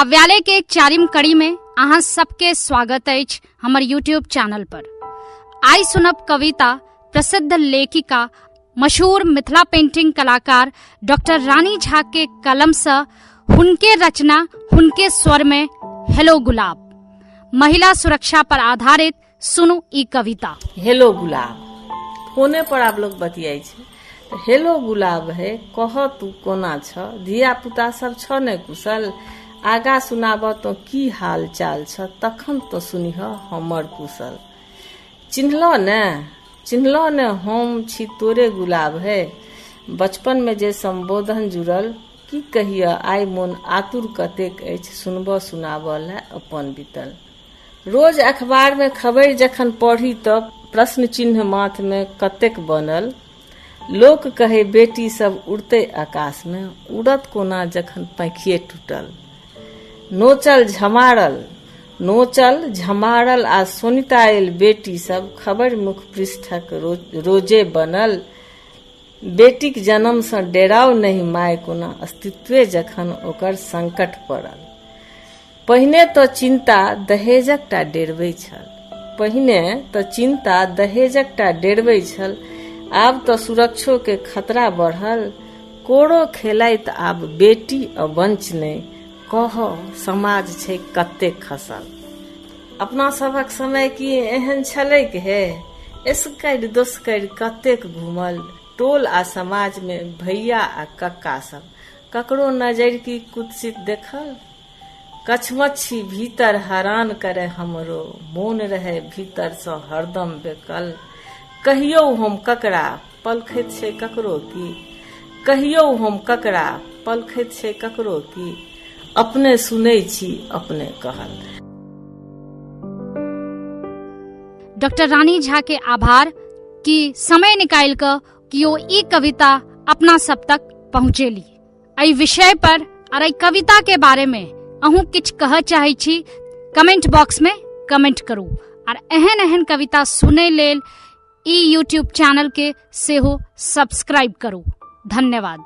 काव्यालय के चारिम कड़ी में अहाँ सबके स्वागत अछि हमर यूट्यूब चैनल पर। आई सुनब कविता प्रसिद्ध लेखिका मशहूर मिथिला पेंटिंग कलाकार डॉक्टर रानी झा के कलम से हुनके रचना हुनके स्वर में हेलो गुलाब, महिला सुरक्षा पर आधारित सुनू ई कविता। हेलो गुलाब फोने पर आप लोग बतियाई छे। हेलो गुलाब है कह तू कोना छ, धिया पुता सब छ ने कुशल, आगा सुनाब तो की हाल चाल छ, तखन तो सुनिह हमर कुशल। चिन्हलो ने हम छी तोरे गुलाब है, बचपन में जे संबोधन जुड़ल की कहिय आइ मोन आतुर कतेक अछि, सुनब सुनाबल है अपन बीतल। रोज अखबार में खबर जखन पढ़ी तऽ प्रश्न चिन्ह माथ में कतेक बनल, लोक कहे बेटी सब उड़ते आकाश में, उड़त कोना जखन पैखिए टूटल। नोचल झमारल आ सुनितायल बेटी सब, खबर मुख पृष्ठक रोजे बनल। बेटीक जन्म से डेराव नहीं माय कोना, अस्तित्वे जखन ओकर संकट पड़ल। पहिने तो चिंता दहेजक टा डेरबै छल, आब तो सुरक्षो के खतरा बढ़ल। कोड़ो खेलाइत आब बेटी अवंच नहीं, कह समाज छै कते खसल। अपना सबक समय की एहन छलैक हे, एसकर दोसकर कतेक घूमल, टोल आ समाज में भैया आ कक्का सब, ककरो नजर की कुत्सित देखल। कछमच्छी भीतर हैरान करे हमरो, मोन रहे भीतर से हरदम बेकल। कहियो हम ककरा पलखैत छै ककरो की, अपने सुनै छी अपने कहल। डॉक्टर रानी झा के आभार कि समय निकाल कर कियो ई कविता अपना सब तक पहुँचेली। एहि विषय पर और एहि कविता के बारे में अहूँ किछ कह चाहे छी, कमेंट बॉक्स में कमेंट करू। और एहन कविता सुने लेल ई यूट्यूब चैनल के सेहो सब्सक्राइब करू। धन्यवाद।